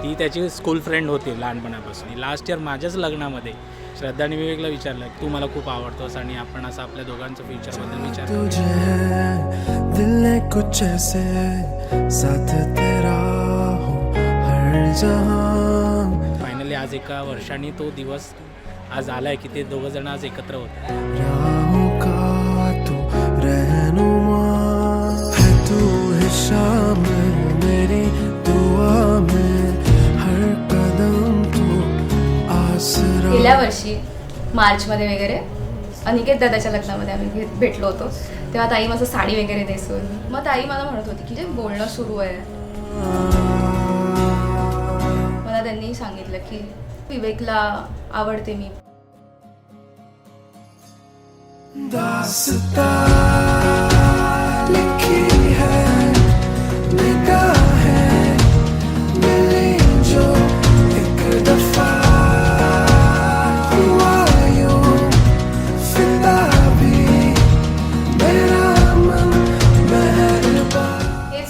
ती त्याची school friend होती लहानपणापासून. लास्ट इयर माझ्याच लग्नामध्ये श्रद्धाने विवेकला विचारलं, तू मला खूप आवडतोस आणि आपण असं आपल्या दोघांचं फ्युचरबद्दल विचारलं. फायनली आज एका वर्षाने तो दिवस आज आलाय की ते दोघं जण आज एकत्र होते. गेल्या वर्षी मार्चमध्ये वगैरे अनिकेत दादाच्या लग्नामध्ये आम्ही भेटलो होतो. तेव्हा ताई माझं साडी वगैरे नेसून, मग ताई मला म्हणत होती की जे बोलणं सुरू आहे, मला त्यांनी सांगितलं की विवेकला आवडते मी.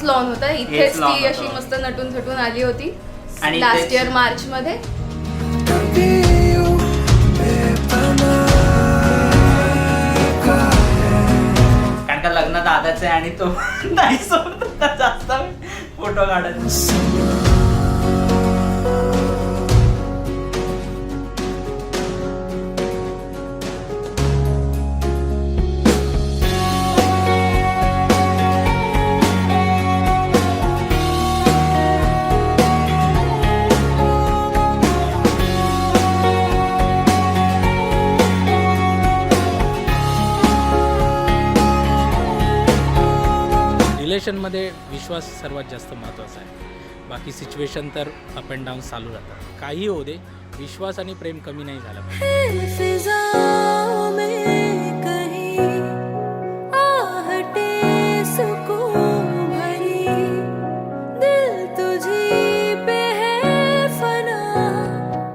लॉन होता इथेच ती अशी मस्त नटून थटून आली होती लास्ट इयर मार्च मध्ये. कारण का लग्न दादाचं आहे आणि तो नाही सोबत जास्त फोटो काढत. रिलेशनमध्ये विश्वास सर्वात जास्त महत्त्वाचा आहे. बाकी सिच्युएशन तर अप अँड डाऊन चालू राहतात. काही होऊ दे, विश्वास आणि प्रेम कमी नाही झाला पाहिजे.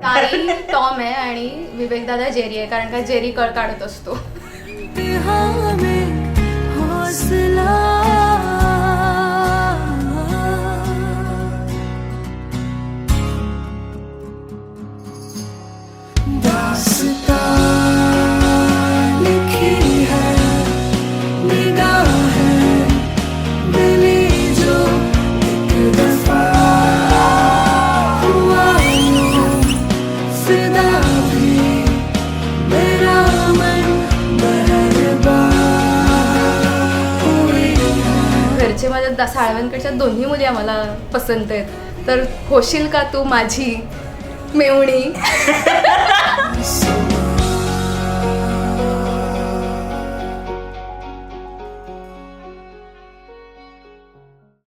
ताई टॉम आहे आणि विवेक दादा जेरी आहे, कारण का जेरी कळ काढत असतो. घरचे माझ्या साळव्यांकडच्या दोन्ही मुली आम्हाला पसंत आहेत, तर होशील का तू माझी मेवणी.